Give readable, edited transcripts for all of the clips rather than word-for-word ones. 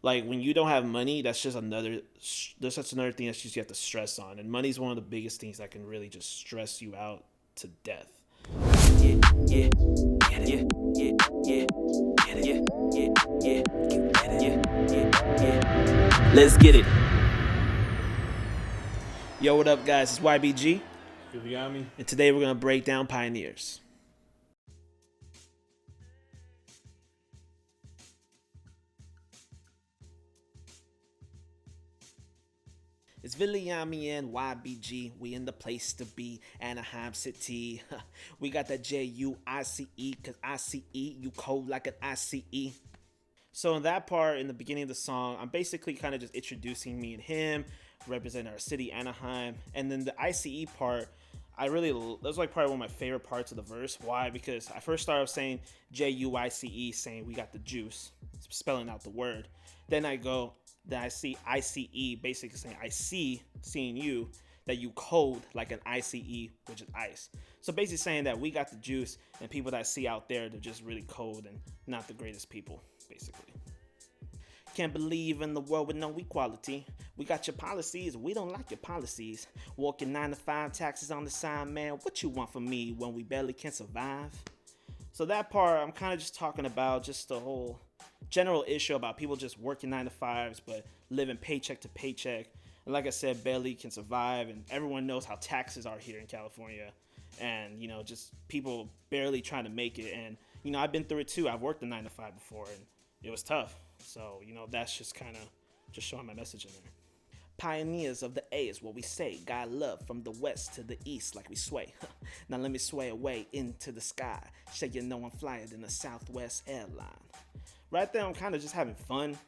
Like when you don't have money, that's just another thing that you have to stress on. And money is one of the biggest things that can really just stress you out to death. Yeah, yeah, yeah, yeah, yeah, yeah, yeah, yeah. Let's get it. Yo, what up, guys? It's YBG. Villiami. And today we're gonna break down Pioneers. It's Villiami and YBG. We in the place to be, Anaheim City. We got that Juice, cause ICE, you cold like an ICE. So in that part, in the beginning of the song, I'm basically kind of just introducing me and him, representing our city, Anaheim. And then the ICE part, that was like probably one of my favorite parts of the verse. Why? Because I first started saying Juice, saying we got the juice, spelling out the word. Then I see ICE, basically saying seeing you, that you cold like an ICE, which is ice. So basically saying that we got the juice, and people that I see out there, they're just really cold and not the greatest people, basically. Can't believe in the world with no equality. We got your policies, we don't like your policies. Working 9 to 5, taxes on the side, man. What you want from me when we barely can survive? So that part, I'm kind of just talking about just the whole general issue about people just working 9 to 5s, but living paycheck to paycheck. And like I said, barely can survive. And everyone knows how taxes are here in California. And, just people barely trying to make it. And, I've been through it too. I've worked a 9 to 5 before, and it was tough. So, that's just kind of just showing my message in there. Pioneers of the A is what we say. God love from the west to the east like we sway. Now let me sway away into the sky. Sure you know I'm flyer than a Southwest airline. Right there I'm kind of just having fun.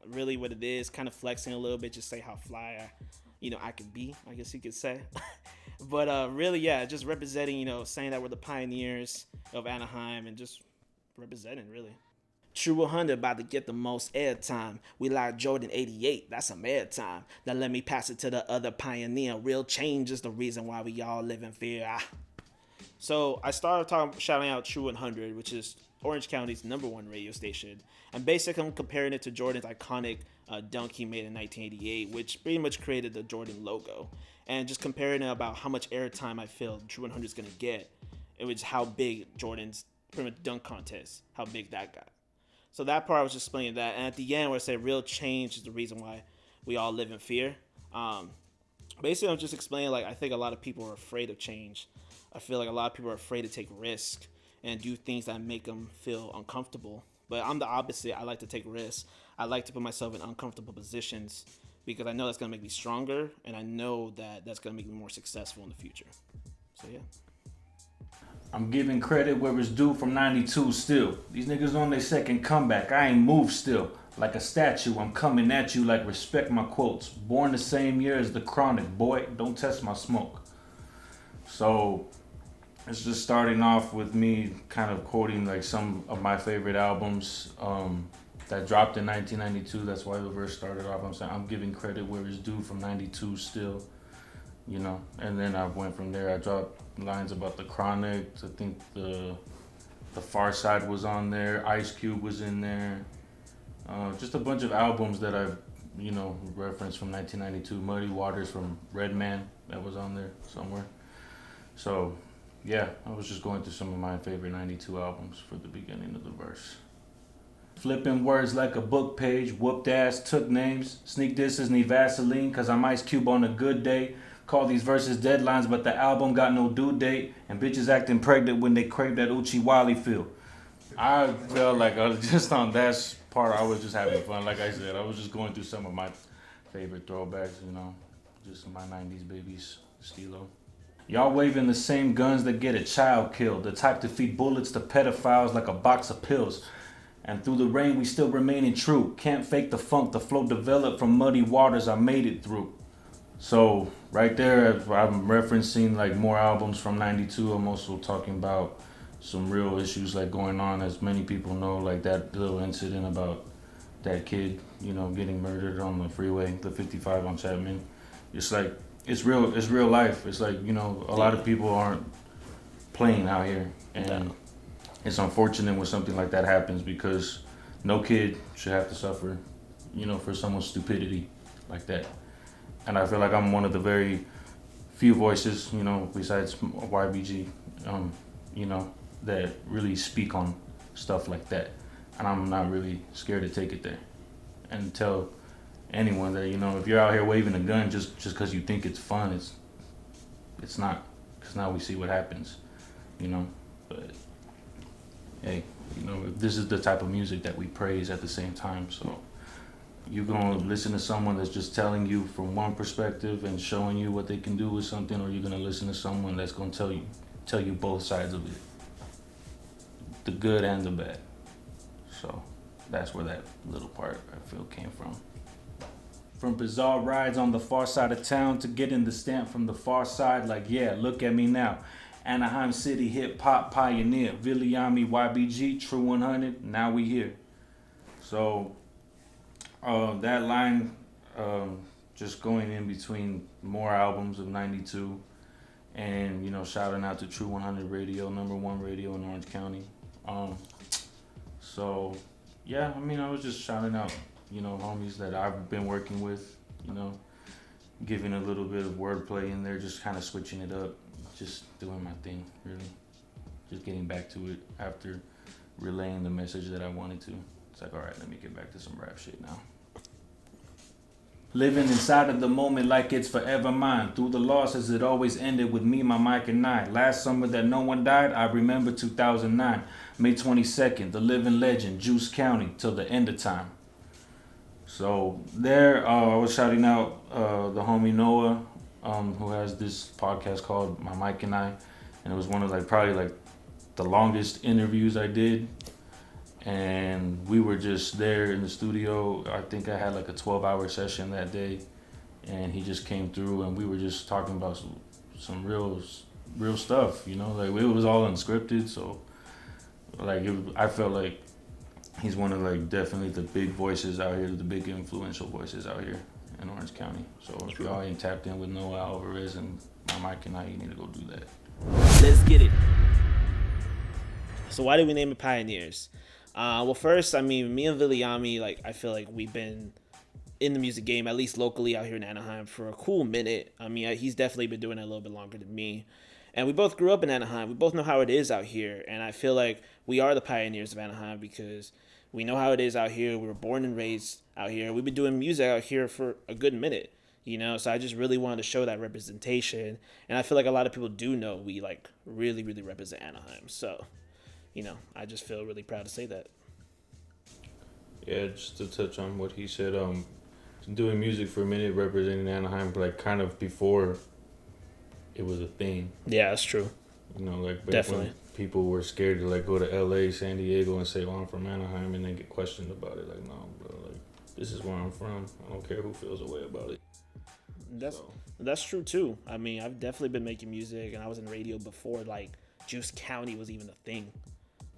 Really what it is. Kind of flexing a little bit. Just say how fly I could be, I guess you could say. But really, yeah, just representing, saying that we're the pioneers of Anaheim and just representing, really. True 100 about to get the most airtime. We like Jordan 88, that's some airtime. Now let me pass it to the other pioneer. Real change is the reason why we all live in fear. So I started shouting out True 100, which is Orange County's #1 radio station. And basically I'm comparing it to Jordan's iconic dunk he made in 1988, which pretty much created the Jordan logo. And just comparing it about how much airtime I feel True 100 is going to get. It was how big Jordan's pretty much dunk contest, how big that got. So that part I was just explaining that. And at the end where I say real change is the reason why we all live in fear. Basically I'm just explaining, like, I think a lot of people are afraid of change. I feel like a lot of people are afraid to take risks and do things that make them feel uncomfortable. But I'm the opposite. I like to take risks. I like to put myself in uncomfortable positions because I know that's going to make me stronger, and I know that that's going to make me more successful in the future. So yeah. I'm giving credit where it's due from 92 still. These niggas on their second comeback. I ain't moved still. Like a statue, I'm coming at you like respect my quotes. Born the same year as the Chronic, boy, don't test my smoke. So it's just starting off with me kind of quoting like some of my favorite albums that dropped in 1992. That's why the verse started off. I'm saying I'm giving credit where it's due from 92 still. And then I went from there. I dropped lines about the Chronic. I think the Far Side was on there. Ice Cube was in there. Just a bunch of albums that I, referenced from 1992. Muddy Waters from Redman, that was on there somewhere. So, yeah, I was just going through some of my favorite 92 albums for the beginning of the verse. Flipping words like a book page, whooped ass, took names. Sneak disses need Vaseline, cause I'm Ice Cube on a good day. Call these verses deadlines, but the album got no due date. And bitches acting pregnant when they crave that Uchi Wally feel. I felt like just on that part, I was just having fun. Like I said, I was just going through some of my favorite throwbacks, just my 90s babies, Stilo. Y'all waving the same guns that get a child killed. The type to feed bullets to pedophiles like a box of pills. And through the rain, we still remaining true. Can't fake the funk, the flow developed from muddy waters I made it through. So right there, I'm referencing like more albums from 92. I'm also talking about some real issues like going on, as many people know, like that little incident about that kid, getting murdered on the freeway, the 55 on Chapman. It's like, it's real life. It's like, a lot of people aren't playing out here. And it's unfortunate when something like that happens because no kid should have to suffer for someone's stupidity like that. And I feel like I'm one of the very few voices, besides YBG, that really speak on stuff like that. And I'm not really scared to take it there and tell anyone that, if you're out here waving a gun just because you think it's fun, it's not. Because now we see what happens, But hey, this is the type of music that we praise at the same time. So you're going to listen to someone that's just telling you from one perspective and showing you what they can do with something, or you're going to listen to someone that's going to tell you both sides of it, the good and the bad. So that's where that little part I feel came from. From bizarre rides on the far side of town to getting the stamp from the far side, like, yeah, look at me now. Anaheim City hip hop pioneer, Villiami YBG, True 100, now we here. So that line, just going in between more albums of 92 and, shouting out to True 100 Radio, #1 radio in Orange County. So, yeah, I was just shouting out, homies that I've been working with, giving a little bit of wordplay in there, just kind of switching it up, just doing my thing, really. Just getting back to it after relaying the message that I wanted to. It's like, all right, let me get back to some rap shit now. Living inside of the moment like it's forever mine. Through the losses, it always ended with me, my mic, and I. Last summer that no one died, I remember 2009. May 22nd, the living legend, Juice County, till the end of time. So there, I was shouting out the homie Noah, who has this podcast called My Mike and I. And it was one of probably the longest interviews I did. And we were just there in the studio. I think I had a 12-hour session that day, and he just came through, and we were just talking about some real stuff, it was all unscripted. So I felt like he's one of definitely the big voices out here, the big influential voices out here in Orange County. So if y'all ain't tapped in with Noah Alvarez and My Mike and I, you need to go do that. Let's get it. So why did we name it Pioneers? Well, first, me and Villiami, I feel like we've been in the music game, at least locally out here in Anaheim, for a cool minute. He's definitely been doing it a little bit longer than me. And we both grew up in Anaheim. We both know how it is out here. And I feel like we are the pioneers of Anaheim because we know how it is out here. We were born and raised out here. We've been doing music out here for a good minute, So I just really wanted to show that representation. And I feel like a lot of people do know we, really, really represent Anaheim. So, I just feel really proud to say that. Yeah, just to touch on what he said, doing music for a minute, representing Anaheim, kind of before it was a thing. Yeah, that's true. Back Definitely. when people were scared to go to LA, San Diego, and say, "Well, I'm from Anaheim," and then get questioned about it. No, bro, this is where I'm from. I don't care who feels a way about it. That's true too. I've definitely been making music, and I was in radio before Juice County was even a thing.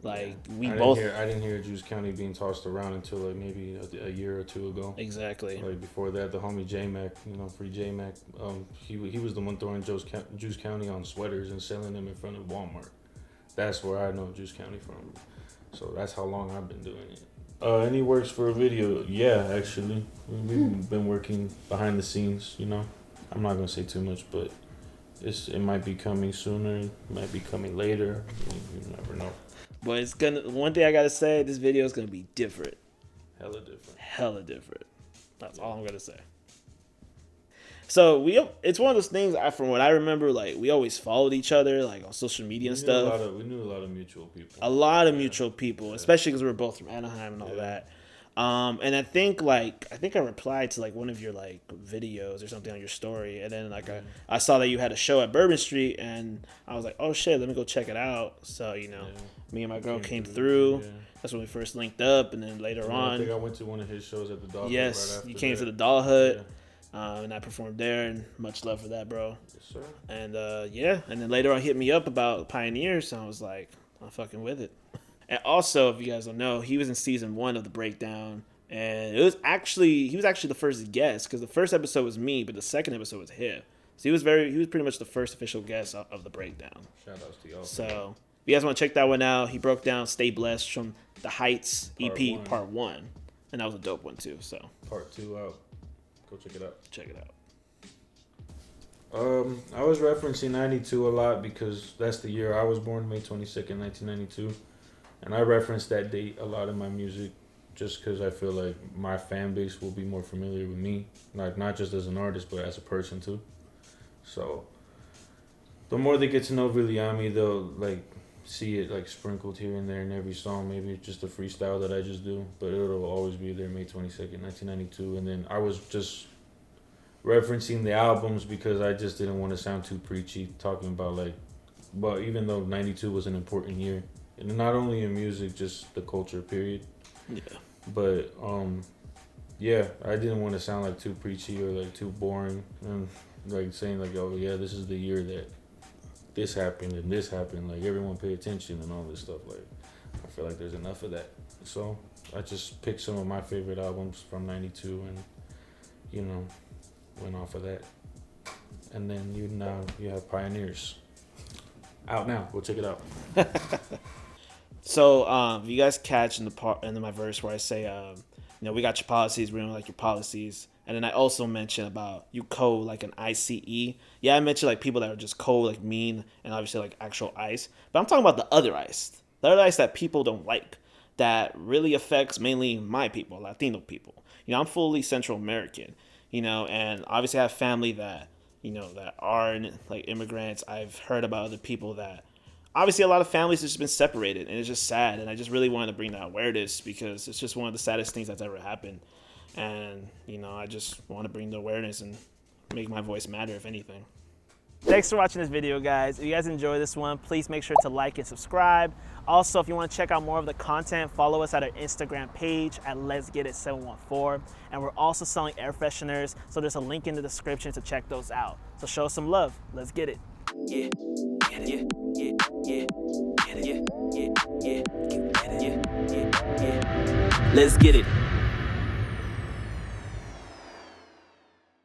I didn't hear Juice County being tossed around until maybe a year or two ago. Exactly. Before that, the homie J-Mac, Free J-Mac, he was the one throwing Juice County on sweaters and selling them in front of Walmart. That's where I know Juice County from. So that's how long I've been doing it. And he works for a video. Yeah, actually, we've been working behind the scenes. I'm not gonna say too much, but it might be coming sooner. It might be coming later. You never know. But one thing I gotta say, this video is gonna be different. Hella different. That's all I'm gonna say. So it's one of those things. From what I remember, we always followed each other, on social media and stuff. We knew a lot of mutual people. Mutual people, especially because we were both from Anaheim and all that. And I think I replied to one of your videos or something on your story, and then I saw that you had a show at Bourbon Street, and I was like, oh shit, let me go check it out. So me and my girl came through. Yeah. That's when we first linked up, and then later on, I think I went to one of his shows at the Doll Hut. Yes, right after you came that. to the Doll Hut, and I performed there, and much love for that, bro. Yes, sir. And and then later on, hit me up about Pioneers, so I was like, I'm fucking with it. And also, if you guys don't know, he was in season 1 of The Breakdown. And he was actually the first guest, because the first episode was me, but the second episode was him. So he was pretty much the first official guest of The Breakdown. Shout outs to y'all. So if you guys want to check that one out, he broke down Stay Blessed from The Heights EP Part 1. And that was a dope one too. So Part 2 out. Go check it out. check it out. I was referencing 92 a lot because that's the year I was born, May 22nd, 1992. And I reference that date a lot in my music just because I feel like my fan base will be more familiar with me. Like, not just as an artist, but as a person too. So, the more they get to know Villiami, they'll, like, see it, like, sprinkled here and there in every song. Maybe it's just a freestyle that I just do. But it'll always be there, May 22nd, 1992. And then I was just referencing the albums because I just didn't want to sound too preachy, talking about like, but even though 92 was an important year, and not only in music, just the culture period. Yeah. But yeah, I didn't want to sound like too preachy or like too boring and like saying like, oh yeah, this is the year that this happened and this happened. Like everyone pay attention and all this stuff. Like I feel like there's enough of that. So I just picked some of my favorite albums from 92 and, you know, went off of that. And then you have Pioneers out now. Go check it out. So you guys catch in the part in my verse where I say we got your policies, we don't like your policies. And then I also mention about you code like an ICE. Yeah, I mentioned like people that are just cold, like mean, and obviously like actual ice. But I'm talking about the other ice. The other ice that people don't like. That really affects mainly my people, Latino people. I'm fully Central American. And obviously I have family that, that are like immigrants. I've heard about other people that obviously a lot of families have just been separated, and it's just sad. And I just really wanted to bring that awareness because it's just one of the saddest things that's ever happened. And, I just want to bring the awareness and make my voice matter, if anything. Thanks for watching this video, guys. If you guys enjoy this one, please make sure to like and subscribe. Also, if you want to check out more of the content, follow us at our Instagram page at Lezgetit714. And we're also selling air fresheners, so there's a link in the description to check those out. So show us some love. Let's get it. Yeah, yeah, yeah, yeah, yeah, yeah, yeah, yeah, yeah, yeah, yeah. Let's get it.